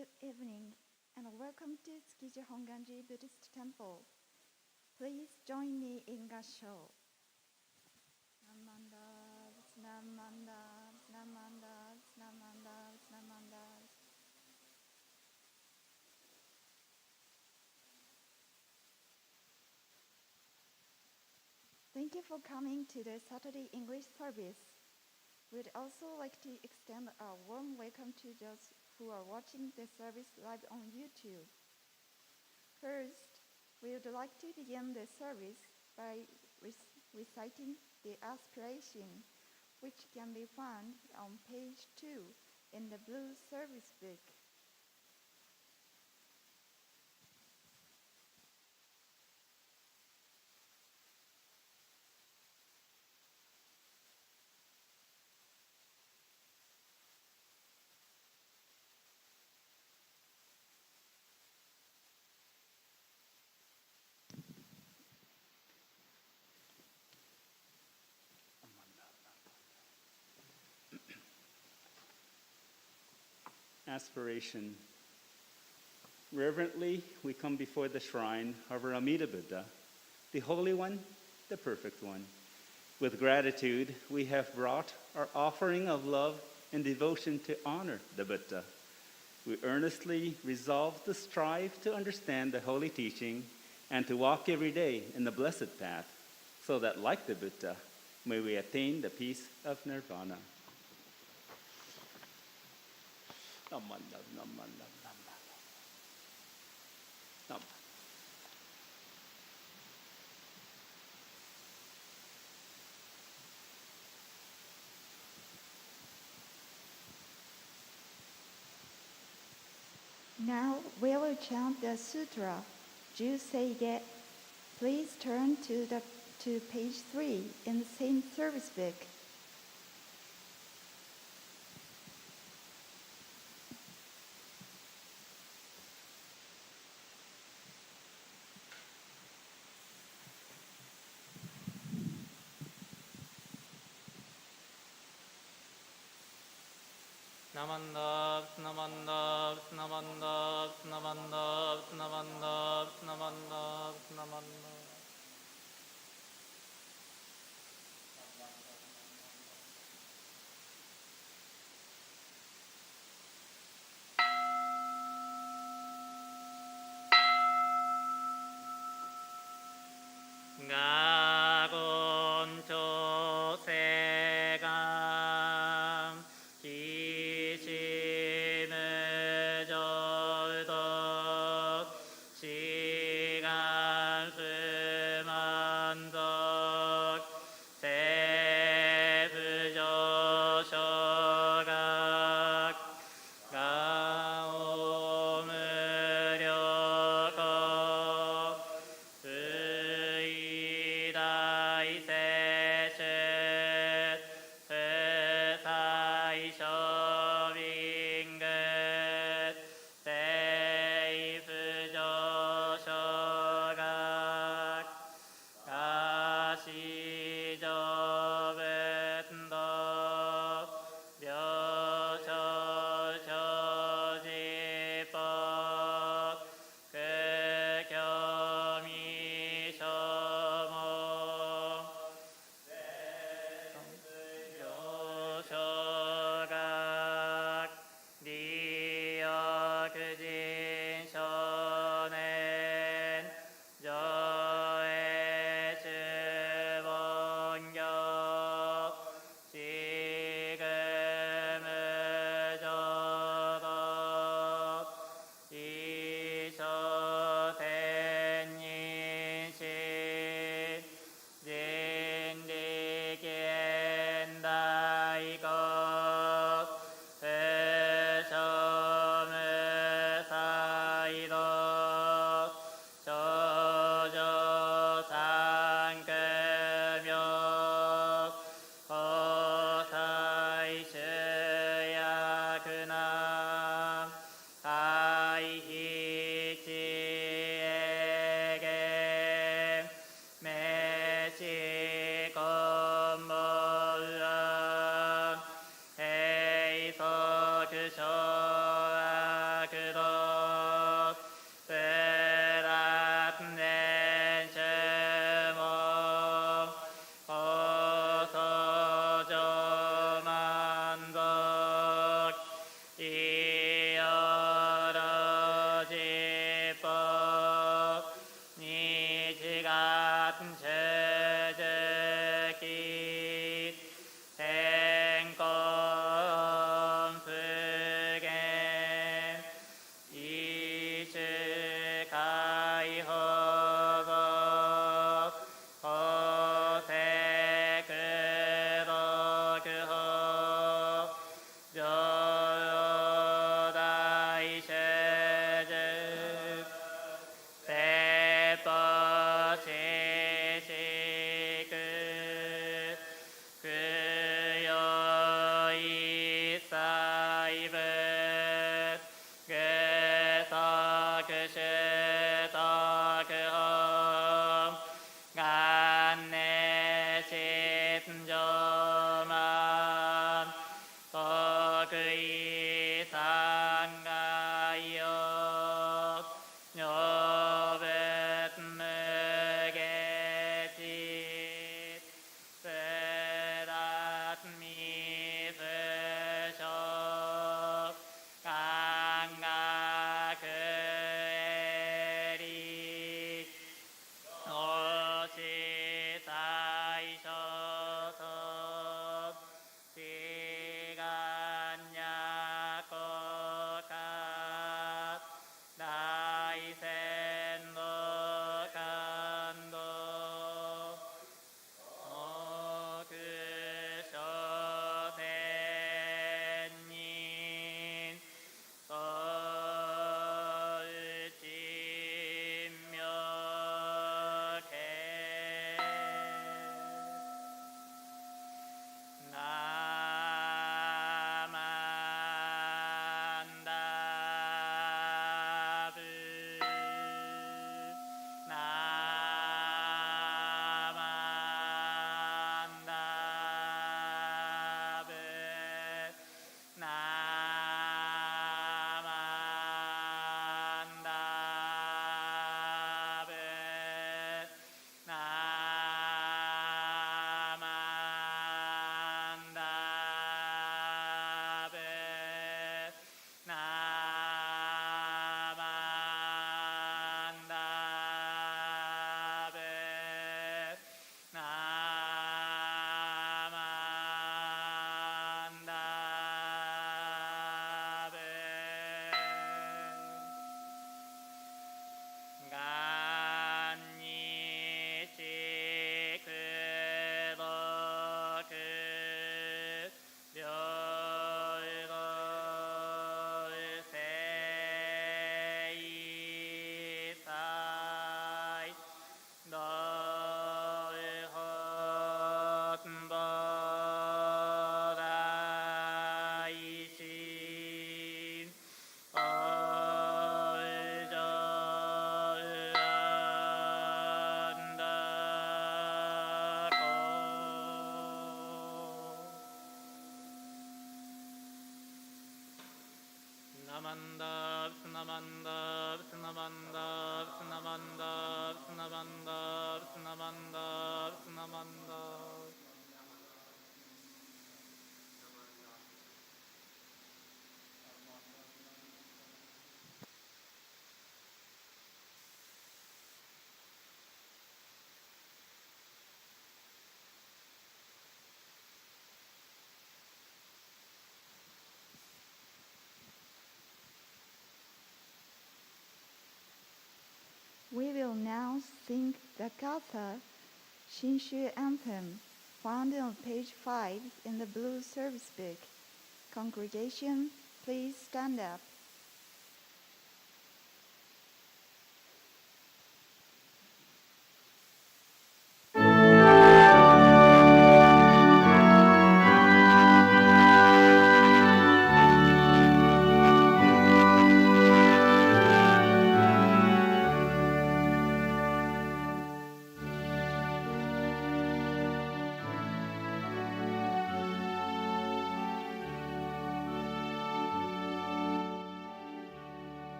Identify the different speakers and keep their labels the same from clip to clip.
Speaker 1: Good evening, and welcome to Tsukiji Hongwanji Buddhist Temple. Please join me in Gassho. Namandavs, namandavs, namandavs, namandavs, namandavs. Thank you for coming to the Saturday English service. We'd also like to extend a warm welcome to those who are watching the service live on YouTube. First, we would like to begin the service by reciting the aspiration, which can be found on page 2 in the blue service book.
Speaker 2: Aspiration. Reverently, we come before the shrine of our Amida Buddha, the Holy One, the Perfect One. With gratitude, we have brought our offering of love and devotion to honor the Buddha. We earnestly resolve to strive to understand the holy teaching and to walk every day in the blessed path, so that, like the Buddha, may we attain the peace of nirvana.
Speaker 1: Now we will chant the sutra, Juseige. Please turn to page 3 in the same service book.
Speaker 3: Namandavs, namandavs, namandavs, namandavs, namandavs, namandavs, namandavs. 시간 Namanda, Namanda, Namanda, Namanda, Namanda, Namanda, Namanda.
Speaker 1: We will now sing the Kata, Shinshu Anthem, found on page 5 in the blue service book. Congregation, please stand up.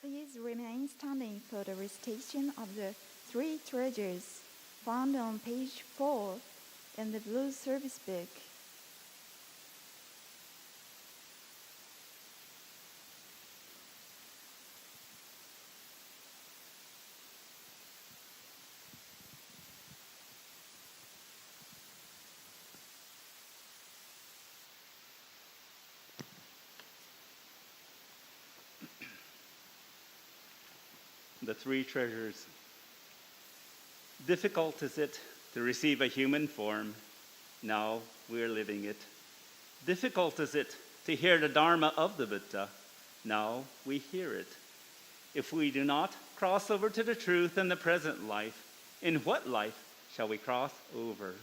Speaker 1: Please remain standing for the recitation of the three treasures found on page 4 in the blue service book.
Speaker 2: The three treasures. Difficult is it to receive a human form. Now we are living it. Difficult is it to hear the Dharma of the Buddha. Now we hear it. If we do not cross over to the truth in the present life, in what life shall we cross over?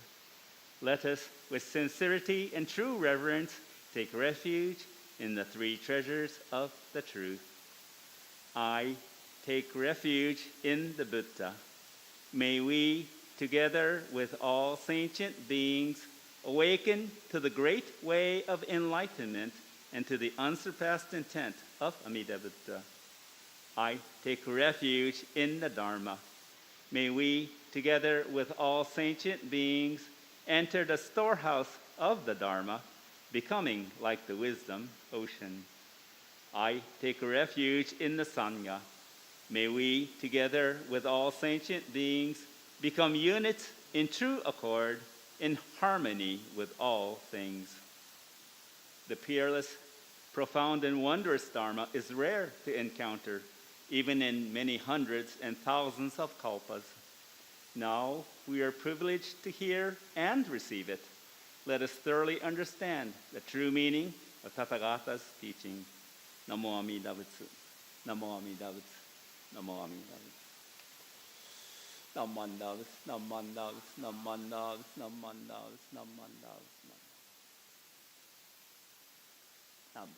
Speaker 2: Let us, with sincerity and true reverence, take refuge in the three treasures of the truth. I take refuge in the Buddha. May we, together with all sentient beings, awaken to the great way of enlightenment and to the unsurpassed intent of Amida Buddha. I take refuge in the Dharma. May we, together with all sentient beings, enter the storehouse of the Dharma, becoming like the wisdom ocean. I take refuge in the Sangha. May we, together with all sentient beings, become units in true accord, in harmony with all things. The peerless, profound, and wondrous Dharma is rare to encounter, even in many hundreds and thousands of kalpas. Now we are privileged to hear and receive it. Let us thoroughly understand the true meaning of Tathagata's teaching. Namo Amida Butsu. Namo Amida Butsu. Namo Amida Butsu. Namo Amida Butsu. Namo Amida Butsu. Namo Amida Butsu. Namo Amida Butsu. Namo Amida Butsu. Namo.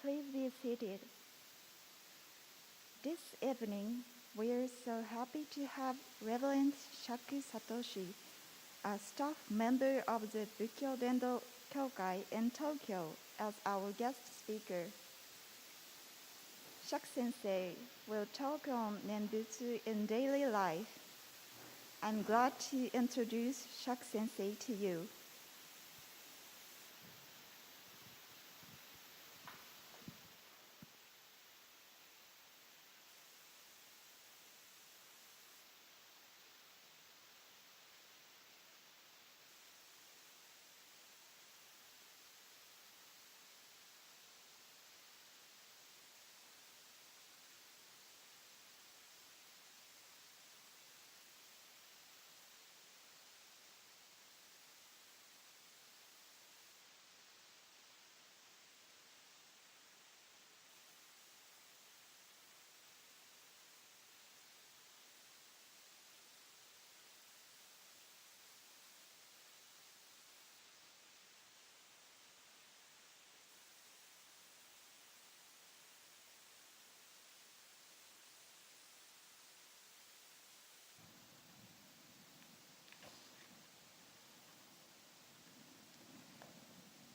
Speaker 1: Please be seated. This evening, we are so happy to have Reverend SHAKU Satoshi, a staff member of the Bukkyo Dendo Kyokai in Tokyo, as our guest speaker. Shaku Sensei will talk on Nembutsu in daily life. I'm glad to introduce Shaku Sensei to you.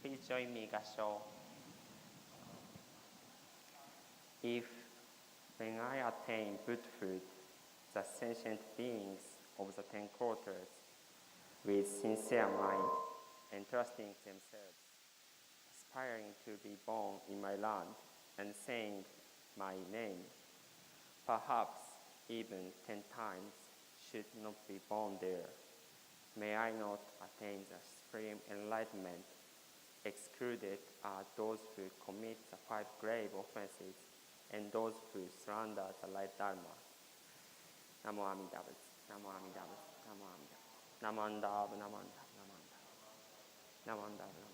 Speaker 4: Please join me, Gassho. If, when I attain Buddhahood, the sentient beings of the 10 quarters, with sincere mind, entrusting themselves, aspiring to be born in my land and saying my name, perhaps even 10 times should not be born there, may I not attain the supreme enlightenment. Excluded are those who commit the 5 grave offenses and those who slander the right Dharma. Namo Amida Butsu. Namo Amida Butsu. Namo Amida Butsu. Namo Amida Butsu. Namo Amida Butsu. Namo Amida Butsu.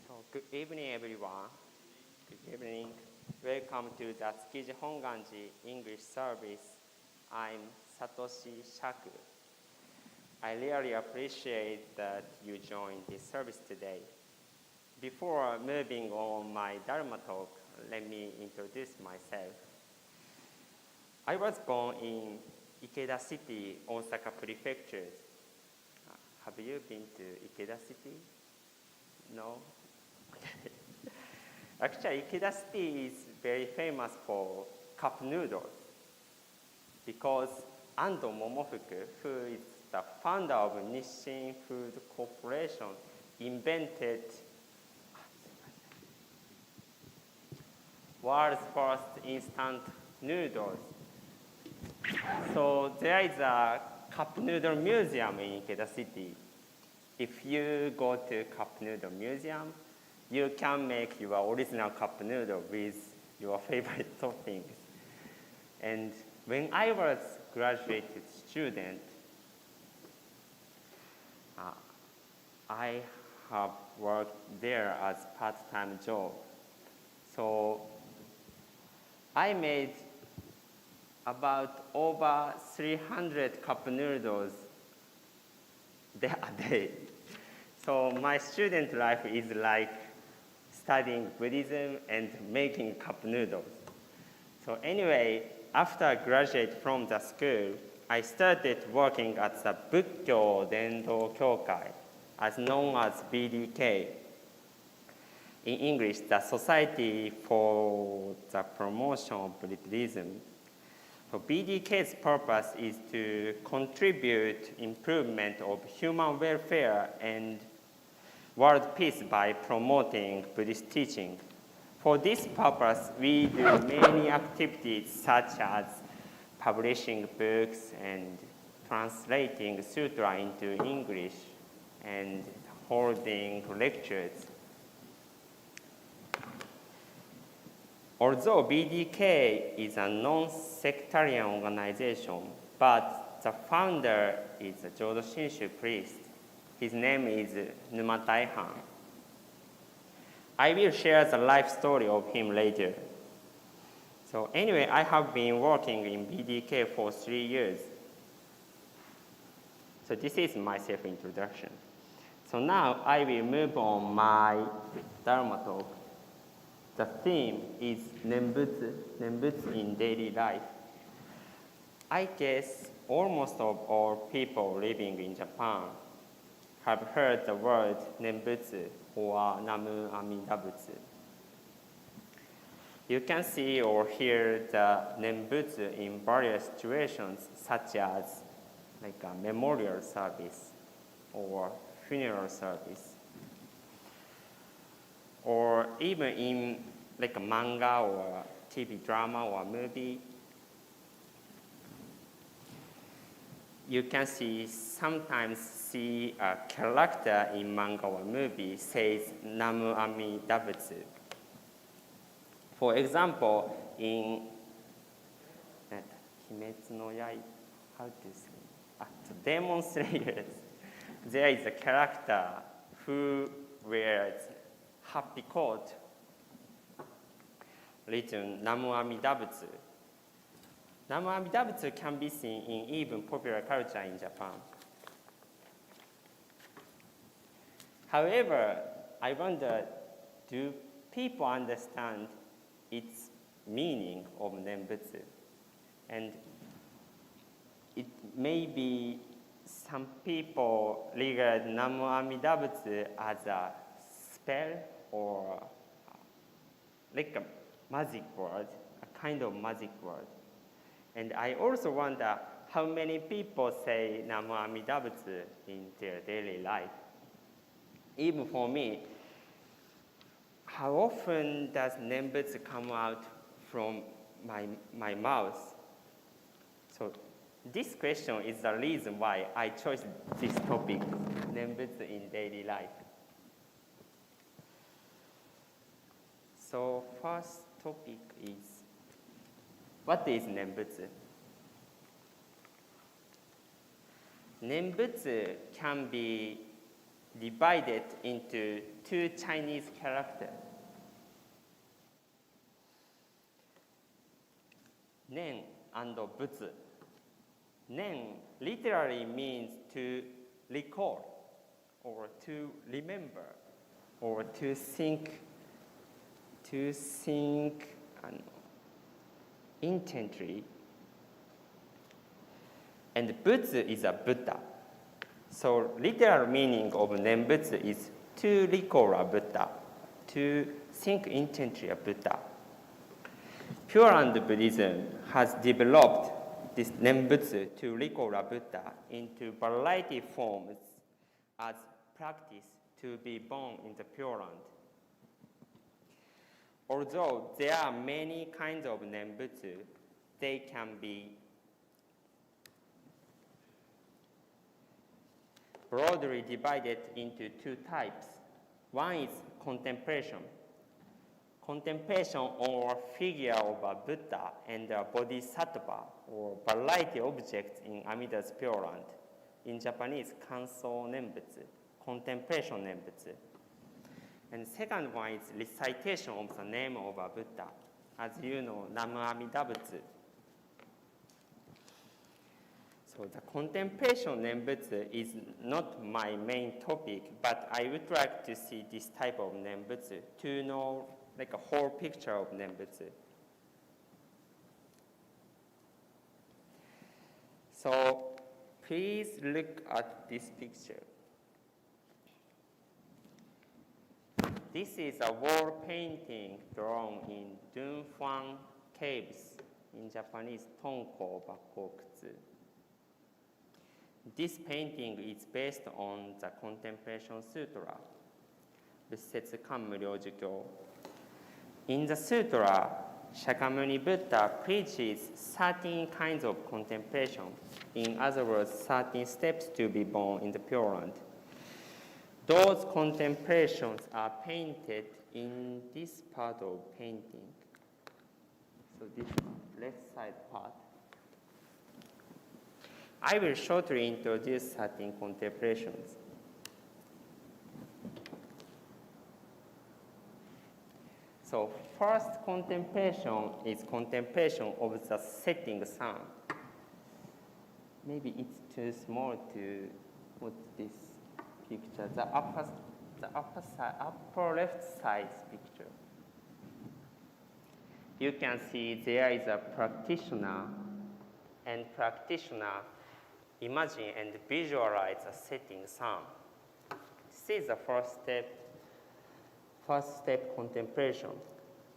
Speaker 4: So, good evening, everyone. Good evening. Welcome to the Tsukiji Hongwanji English service. I'm Satoshi Shaku. I really appreciate that you joined this service today. Before moving on my Dharma talk, let me introduce myself. I was born in Ikeda City, Osaka Prefecture. Have you been to Ikeda City? No? Actually, Ikeda City is very famous for cup noodles because Ando Momofuku, who is the founder of Nissin Food Corporation, invented world's first instant noodles. So there is a cup noodle museum in Ikeda City. If you go to cup noodle museum, you can make your original cup noodle with your favorite toppings. And when I was graduated student, I have worked there as part-time job. So I made about over 300 cup noodles a day. So my student life is like studying Buddhism and making cup noodles. So anyway, after I graduated from the school, I started working at the Bukkyo Dendo Kyokai, as known as BDK. In English, the Society for the Promotion of Buddhism. So BDK's purpose is to contribute improvement of human welfare and world peace by promoting Buddhist teaching. For this purpose, we do many activities such as publishing books and translating sutra into English and holding lectures. Although BDK is a non-sectarian organization, but the founder is a Shinshu priest. His name is Numa Taihan. I will share the life story of him later. So anyway, I have been working in BDK for 3 years. So this is my self-introduction. So now I will move on my Dharma talk. The theme is Nembutsu in daily life. I guess almost of all people living in Japan have heard the word Nembutsu or Namu Amida Butsu. You can see or hear the Nembutsu in various situations, such as like a memorial service or funeral service, or even in like a manga or TV drama or movie. You can sometimes see a character in manga or movie says Namu Amida Butsu. For example, in Kimetsu no Yaiba, how to say? Demon Slayers, there is a character who wears happy coat written Namu Amida Butsu. Namu Amida Butsu can be seen in even popular culture in Japan. However, I wonder, do people understand its meaning of Nembutsu? And it may be some people regard Namu Amida Butsu as a spell or like a magic word, a kind of magic word. And I also wonder how many people say Namu Amida Butsu in their daily life. Even for me, how often does Nembutsu come out from my mouth? So this question is the reason why I chose this topic, Nembutsu in daily life. So first topic is, what is Nembutsu? Nembutsu can be divided into two Chinese characters. Nen and Butsu. Nen literally means to recall, or to remember, or to think intently. And Butsu is a Buddha. So literal meaning of Nembutsu is to recall a Buddha, to think intently a Buddha. Pure Land Buddhism has developed this Nembutsu to recall a Buddha into variety forms as practice to be born in the Pure Land. Although there are many kinds of Nembutsu, they can be broadly divided into two types. One is contemplation. Contemplation on a figure of a Buddha and a bodhisattva, or variety objects in Amida's Pure Land. In Japanese, Kanso Nembutsu, contemplation Nembutsu. And second one is recitation of the name of a Buddha. As you know, Namu Amida Butsu. So the contemplation Nembutsu is not my main topic, but I would like to see this type of Nembutsu to know like a whole picture of Nembutsu. So please look at this picture. This is a wall painting drawn in Dunhuang Caves, in Japanese, Tonko Bakokutsu. This painting is based on the Contemplation Sutra, Bussetsu Kanmuryo Jukyo. In the sutra, Shakyamuni Buddha preaches 13 kinds of contemplation. In other words, 13 steps to be born in the Pure Land. Those contemplations are painted in this part of painting. So this left side part. I will shortly introduce 13 contemplations. So first contemplation is contemplation of the setting sun. Maybe it's too small to put this picture. The upper left side picture. You can see there is a practitioner, and practitioner imagine and visualize a setting sun. This is the first step contemplation.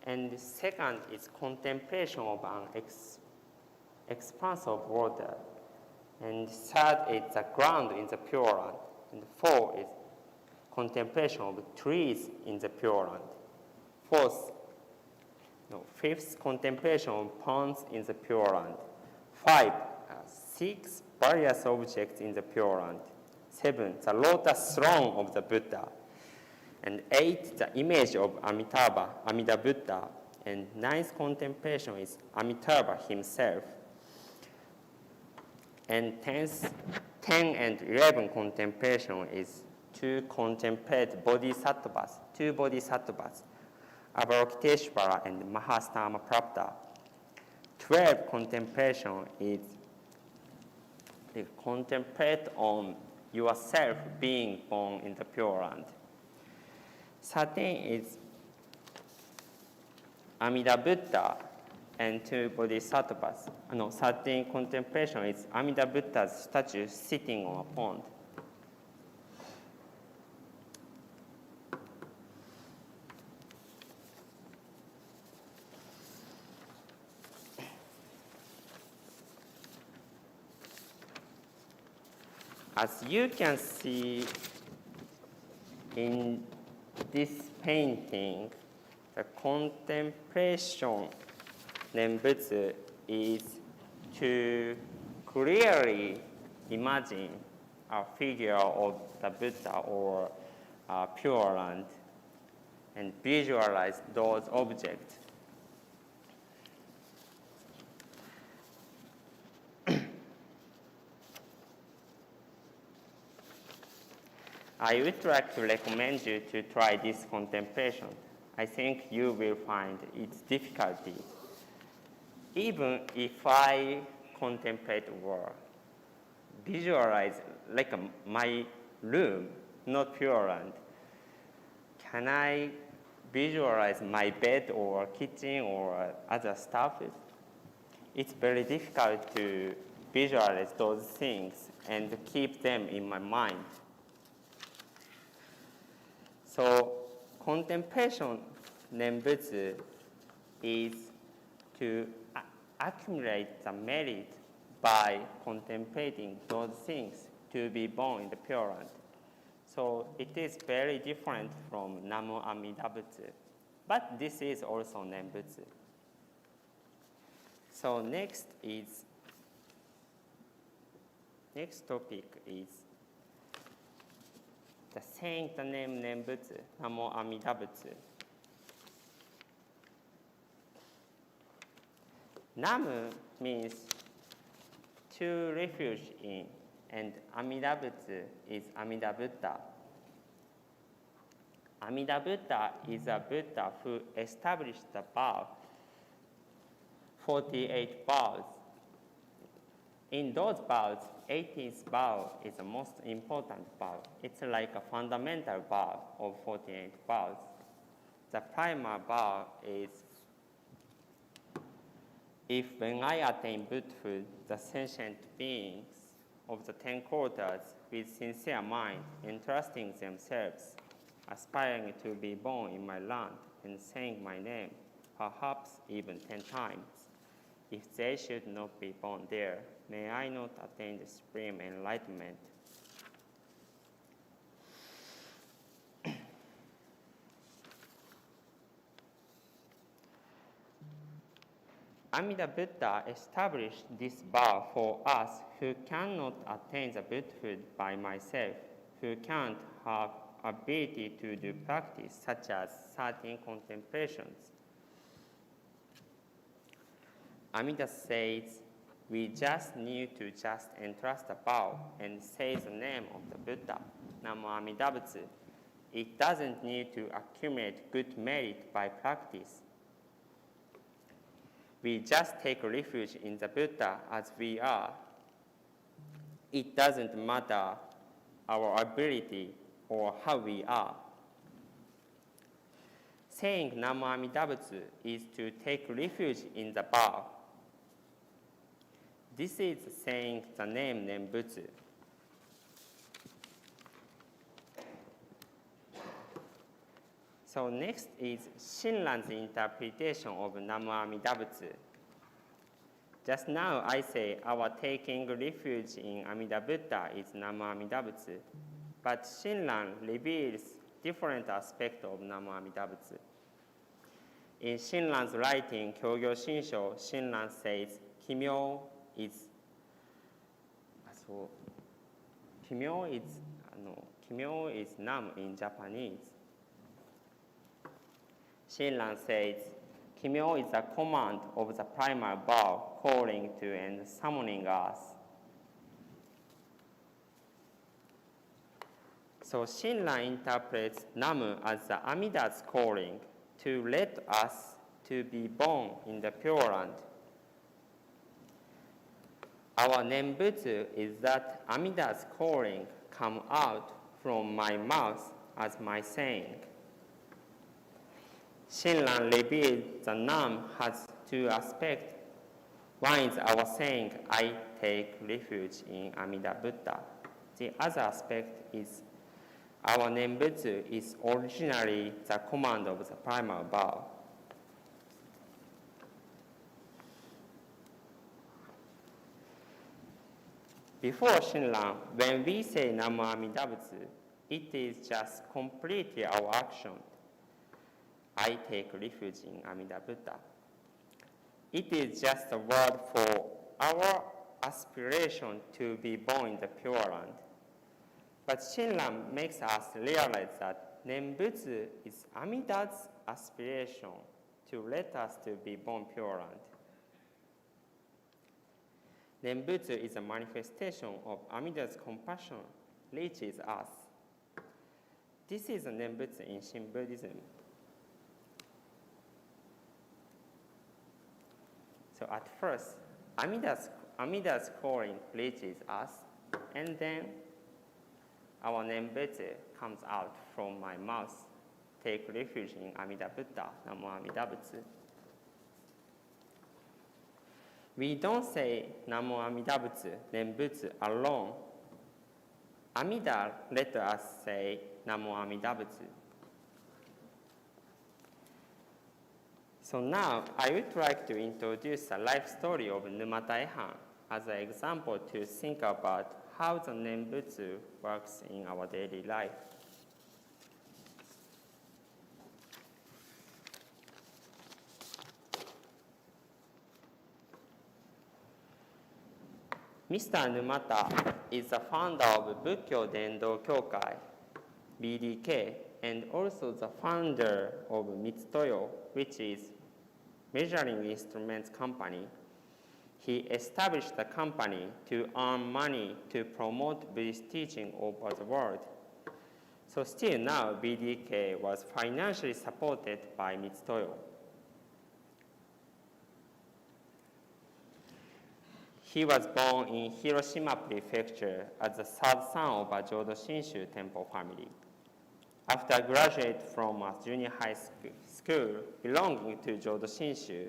Speaker 4: And the second is contemplation of an expanse of water. And third is the ground in the Pure Land. And fourth is contemplation of trees in the Pure Land. Fifth, contemplation of ponds in the Pure Land. 6 various objects in the Pure Land. 7, the lotus throne of the Buddha. And 8, the image of Amida Buddha. And 9th contemplation is Amitabha himself. And 10 and 11 contemplation is to contemplate bodhisattvas, 2 bodhisattvas, Avalokiteshvara and Mahastama Prapta. 12 contemplation is to contemplate on yourself being born in the Pure Land. 13 is Amida Buddha and 2 bodhisattvas. 13 contemplation is Amida Buddha's statue sitting on a pond. As you can see in this painting, the contemplation Nembutsu is to clearly imagine a figure of the Buddha or Pure Land and visualize those objects. I would like to recommend you to try this contemplation. I think you will find its difficulty. Even if I contemplate or visualize like my room, not Pure Land, can I visualize my bed or kitchen or other stuff? It's very difficult to visualize those things and keep them in my mind. So contemplation Nembutsu is to accumulate the merit by contemplating those things to be born in the Pure Land. So it is very different from Namu Amida Butsu, but this is also Nembutsu. So next topic is the saying the name Nembutsu, Namu Amida Butsu. Namu means to refuge in, and Amida Butsu is Amida Buddha. Amida Buddha is a Buddha who established the vow, 48 vows. In those vows, 18th vow is the most important vow. It's like a fundamental vow of 48 vows. The primary vow is, if when I attain Buddhahood, the sentient beings of the 10 quarters with sincere mind, entrusting themselves, aspiring to be born in my land and saying my name, perhaps even 10 times. If they should not be born there, may I not attain the supreme enlightenment. Amida Buddha established this vow for us who cannot attain the Buddhahood by myself, who can't have ability to do practice such as 13 contemplations. Amida says, we just need to just entrust the vow and say the name of the Buddha, Namo Amida Butsu. It doesn't need to accumulate good merit by practice. We just take refuge in the Buddha as we are. It doesn't matter our ability or how we are. Saying Namo Amida Butsu is to take refuge in the vow. This is saying the name Nembutsu. So next is Shinran's interpretation of Namo Amida Butsu. Just now I say our taking refuge in Amida Buddha is Namo Amida Butsu, but Shinran reveals different aspects of Namo Amida Butsu. In Shinran's writing, Kyogyo Shinsho, Shinran says, Kimyo is Nam in Japanese. Shinran says, Kimyo is a command of the primary vow, calling to and summoning us. So Shinran interprets Namu as the Amida's calling to let us to be born in the Pure Land. Our Nembutsu is that Amida's calling come out from my mouth as my saying. Shinran revealed the Nam has two aspects. One is our saying, I take refuge in Amida Buddha. The other aspect is our Nembutsu is originally the command of the primal vow. Before Shinran, when we say Namo Amida Butsu, it is just completely our action. I take refuge in Amida Buddha. It is just a word for our aspiration to be born in the Pure Land. But Shinran makes us realize that Nembutsu is Amida's aspiration to let us to be born Pure Land. Nembutsu is a manifestation of Amida's compassion reaches us. This is a Nembutsu in Shin Buddhism. So at first, Amida's calling reaches us, and then our Nembutsu comes out from my mouth. Take refuge in Amida Buddha, Namo Amida Butsu. We don't say Namo Amida Butsu, Nembutsu alone. Amida let us say Namo Amida Butsu. So now I would like to introduce a life story of Numata Ehan as an example to think about how the Nembutsu works in our daily life. Mr. Numata is the founder of Bukkyo Dendo Kyokai, BDK, and also the founder of Mitsutoyo, which is measuring instruments company. He established the company to earn money to promote Buddhist teaching over the world. So still now, BDK was financially supported by Mitsutoyo. He was born in Hiroshima Prefecture as the third son of a Jodo Shinshu temple family. After graduating from a junior high school belonging to Jodo Shinshu,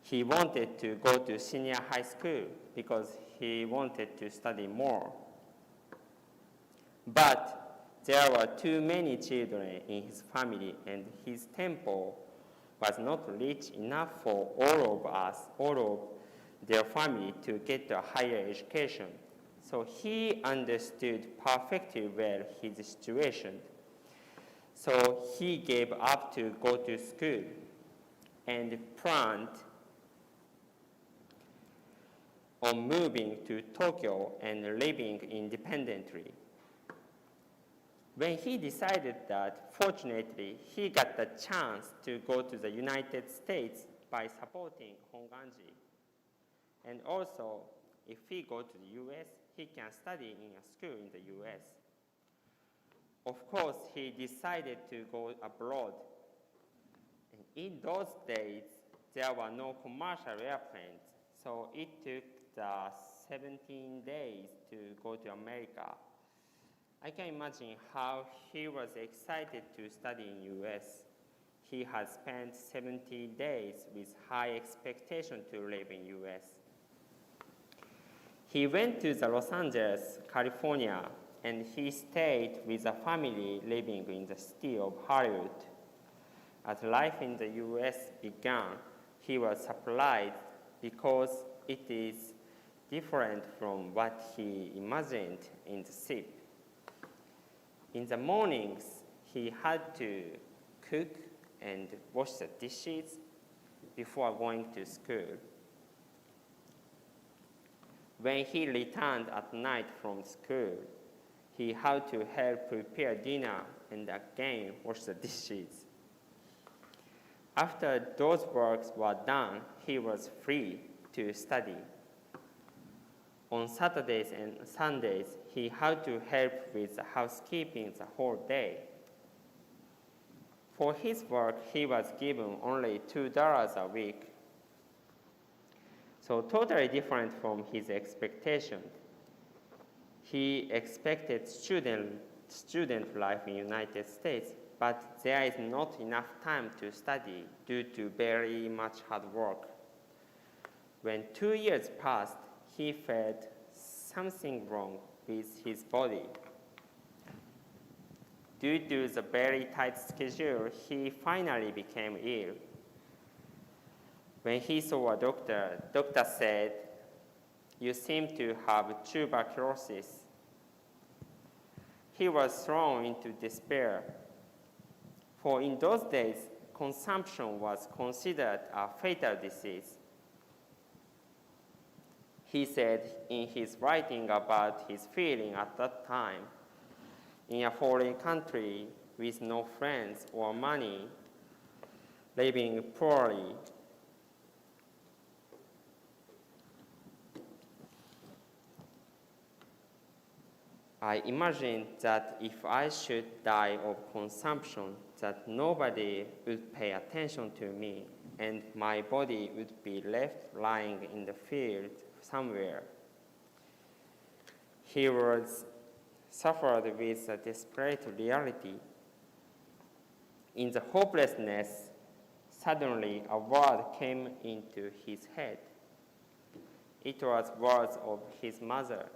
Speaker 4: he wanted to go to senior high school because he wanted to study more. But there were too many children in his family, and his temple was not rich enough for all of their family to get a higher education. So he understood perfectly well his situation. So he gave up to go to school and planned on moving to Tokyo and living independently. When he decided that, fortunately, he got the chance to go to the United States by supporting Hongwanji. And also, if he go to the US, he can study in a school in the US. Of course, he decided to go abroad. And in those days, there were no commercial airplanes, so it took 17 days to go to America. I can imagine how he was excited to study in US. He had spent 70 days with high expectation to live in US. He went to the Los Angeles, California, and he stayed with a family living in the city of Hollywood. As life in the US began, he was surprised because it is different from what he imagined in the city. In the mornings, he had to cook and wash the dishes before going to school. When he returned at night from school, he had to help prepare dinner and again wash the dishes. After those works were done, he was free to study. On Saturdays and Sundays, he had to help with the housekeeping the whole day. For his work, he was given only $2 a week. So totally different from his expectation. He expected student life in the United States, but there is not enough time to study due to very much hard work. When 2 years passed, he felt something wrong with his body. Due to the very tight schedule, he finally became ill. When he saw a doctor, doctor said, "You seem to have tuberculosis." He was thrown into despair. For in those days, consumption was considered a fatal disease. He said in his writing about his feeling at that time, in a foreign country with no friends or money, living poorly, I imagined that if I should die of consumption, that nobody would pay attention to me and my body would be left lying in the field somewhere. He was suffered with a desperate reality. In the hopelessness, suddenly a word came into his head. It was words of his mother.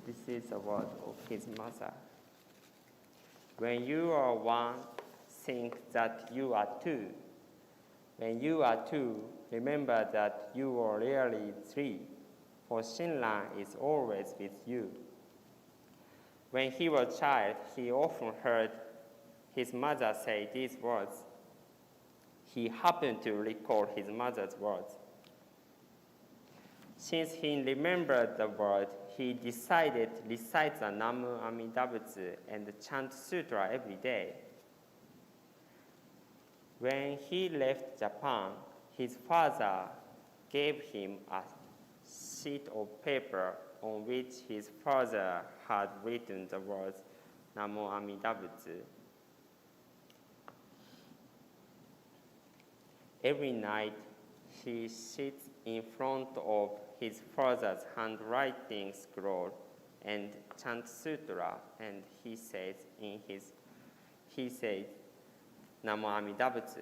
Speaker 4: This is a word of his mother. When you are one, think that you are two. When you are two, remember that you are really three, for Shinran is always with you. When he was a child, he often heard his mother say these words. He happened to recall his mother's words. Since he remembered the word, he decided to recite the Namu Amida Butsu and chant sutra every day. When he left Japan, his father gave him a sheet of paper on which his father had written the words Namo Amida Butsu. Every night, he sits in front of his father's handwriting scroll and chants sutra, and he says Namo Amida Butsu.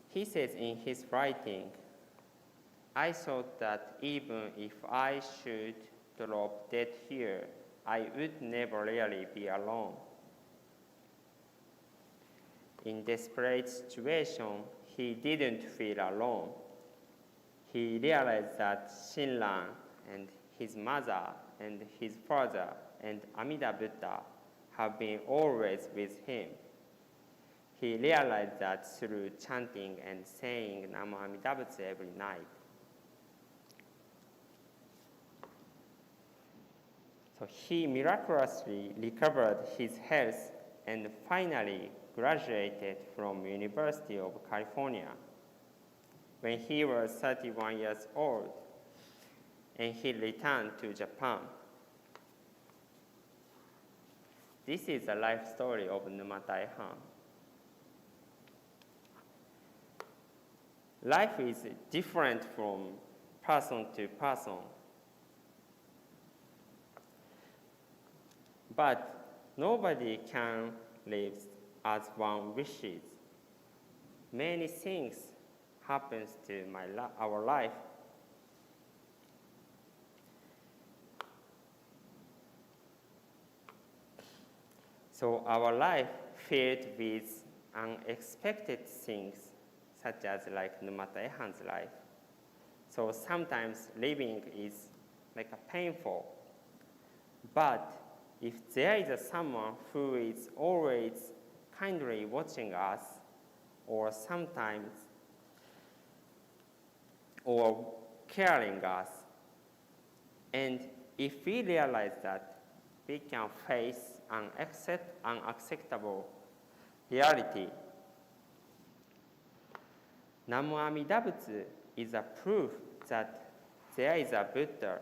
Speaker 4: He says in his writing, I thought that even if I should drop dead here, I would never really be alone. In desperate situation, he didn't feel alone. He realized that Shinran and his mother and his father and Amida Buddha have been always with him. He realized that through chanting and saying Namo Amida Butsu every night. So he miraculously recovered his health and finally graduated from University of California when he was 31 years old, and he returned to Japan. This is the life story of Numa Daihan. Life is different from person to person, but nobody can live as one wishes. Many things happen to our life. So our life filled with unexpected things, such as like Numa Daihan's life. So sometimes living is like a painful, but if there is someone who is always kindly watching us, or sometimes, or caring us, and if we realize that we can face unacceptable reality, Namo Amida Butsu is a proof that there is a Buddha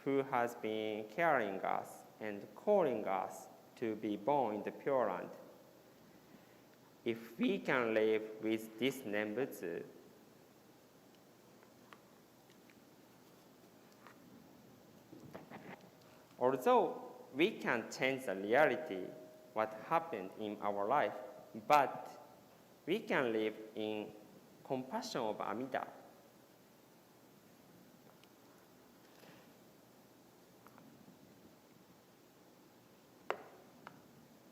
Speaker 4: who has been caring us and calling us to be born in the Pure Land. If we can live with this Nembutsu, although we can change the reality, what happened in our life, but we can live in compassion of Amida.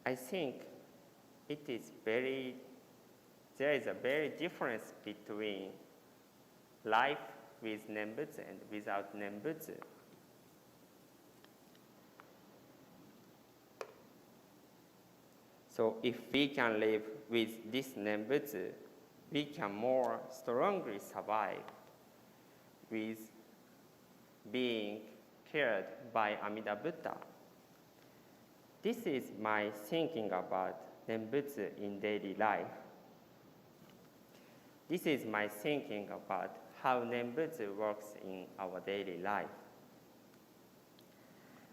Speaker 4: I think there is a very difference between life with Nembutsu and without Nembutsu. So if we can live with this Nembutsu, we can more strongly survive with being cared by Amida Buddha. This is my thinking about Nembutsu in daily life. This is my thinking about how Nembutsu works in our daily life.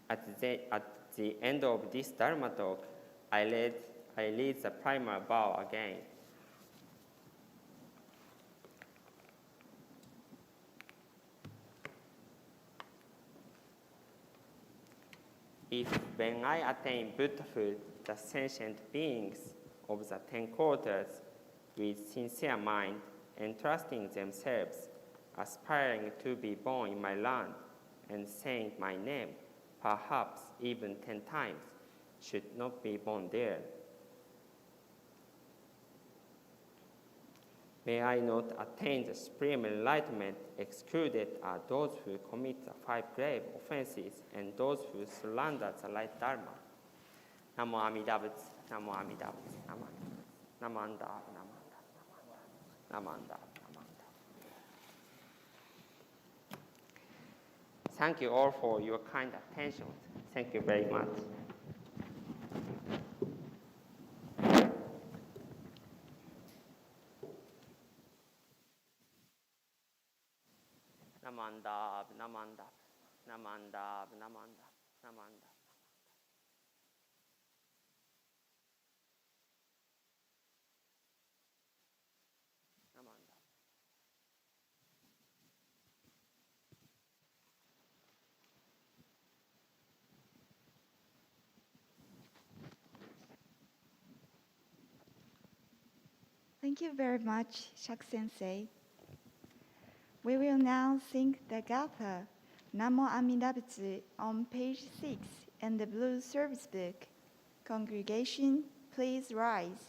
Speaker 4: At the end of this Dharma talk, I read the primal vow again. If when I attain Buddhahood, the sentient beings of the 10 quarters with sincere mind, entrusting themselves, aspiring to be born in my land, and saying my name, perhaps even 10 times, should not be born there. May I not attain the supreme enlightenment. Excluded are those who commit the 5 grave offenses and those who surrender the right Dharma. Namo Amida Butsu, Namo Amida Butsu, Namo Amida Butsu, Namo Amida Butsu. Thank you all for your kind attention. Thank you very much. Namandab, namandab, namandab, namandab, namandab. Namandab.
Speaker 1: Thank you very much, Shaku Sensei. We will now sing the gatha, Namo Amida Butsu, on page 6 in the Blue Service Book. Congregation, please rise.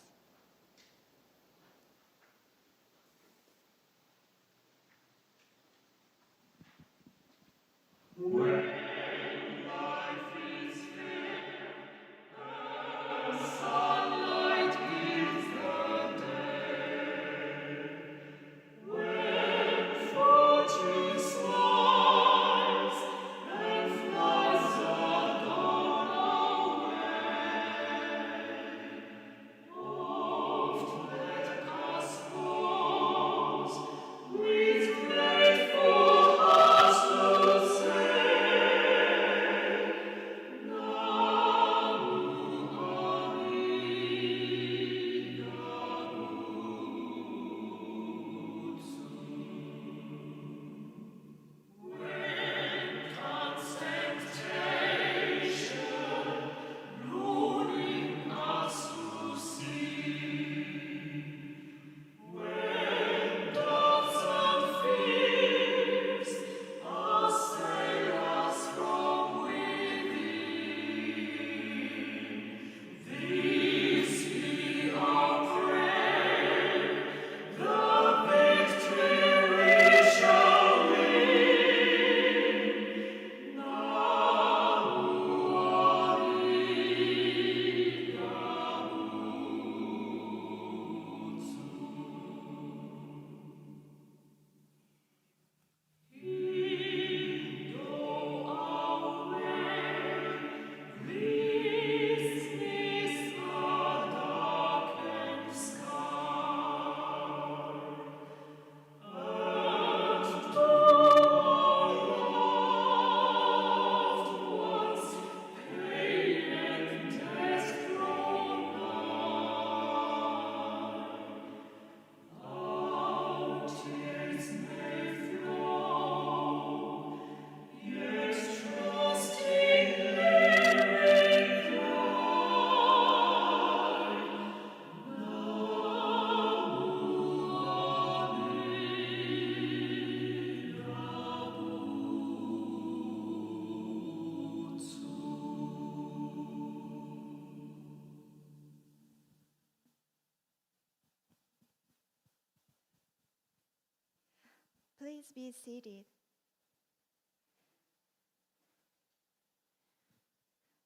Speaker 1: Please be seated.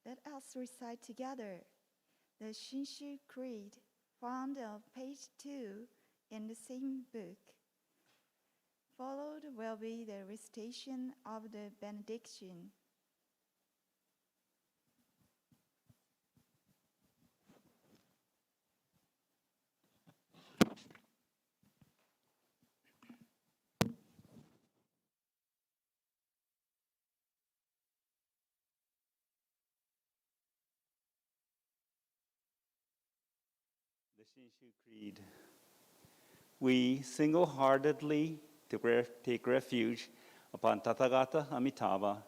Speaker 1: Let us recite together the Shinshu Creed found on page 2 in the same book. Followed will be the recitation of the benediction.
Speaker 2: The Shinshu Creed. We single-heartedly take refuge upon Tathagata Amitabha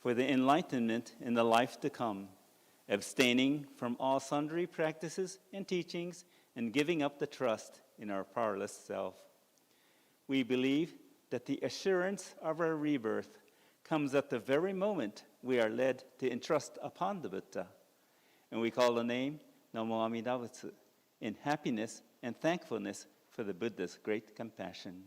Speaker 2: for the enlightenment in the life to come, abstaining from all sundry practices and teachings and giving up the trust in our powerless self. We believe that the assurance of our rebirth comes at the very moment we are led to entrust upon the Buddha, and we call the name Namo Amida Butsu in happiness and thankfulness for the Buddha's great compassion.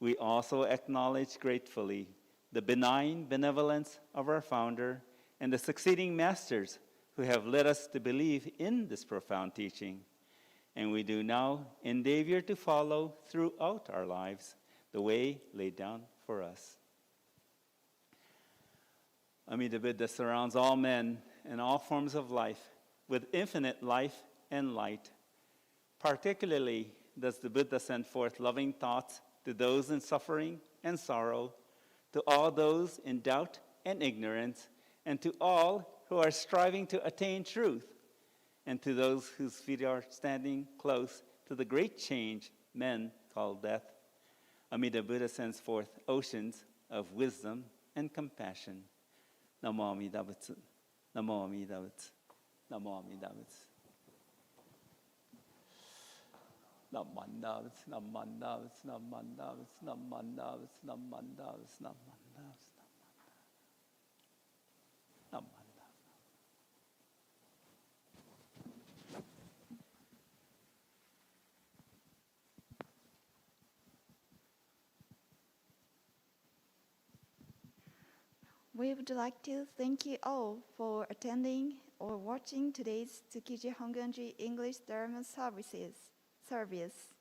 Speaker 2: We also acknowledge gratefully the benign benevolence of our founder and the succeeding masters who have led us to believe in this profound teaching. And we do now endeavor to follow throughout our lives the way laid down for us. Amida Buddha surrounds all men and all forms of life with infinite life and light. Particularly does the Buddha send forth loving thoughts to those in suffering and sorrow, to all those in doubt and ignorance, and to all who are striving to attain truth, and to those whose feet are standing close to the great change men call death. Amida Buddha sends forth oceans of wisdom and compassion. Namo Amida Butsu. Namo Amida Butsu. Namo Amida Butsu. Namandavs, namandavs, namandavs, namandavs, namandavs, namandavs, namandavs.
Speaker 1: We would like to thank you all for attending or watching today's Tsukiji Hongwanji English Dharma service.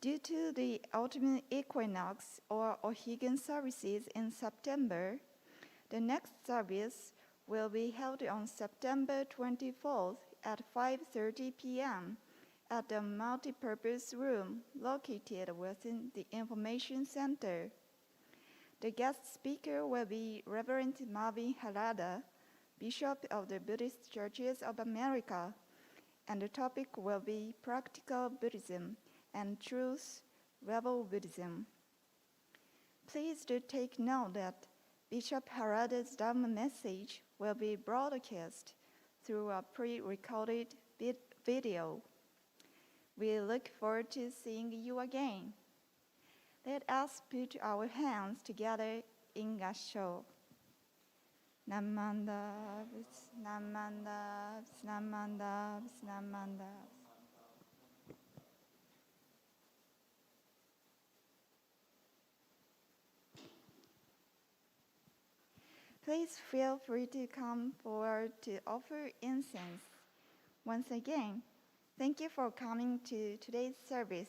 Speaker 1: Due to the autumn equinox or Ohigan services in September, the next service will be held on September 24th at 5:30 p.m. at the multipurpose room located within the Information Center. The guest speaker will be Reverend Marvin Harada, Bishop of the Buddhist Churches of America, and the topic will be Practical Buddhism and Truth Rebel Buddhism. Please do take note that Bishop Harada's Dharma message will be broadcast through a pre-recorded video. We look forward to seeing you again. Let us put our hands together in Gassho. Namandavs, namandavs, namandavs, namandavs. Please feel free to come forward to offer incense. Once again, thank you for coming to today's service.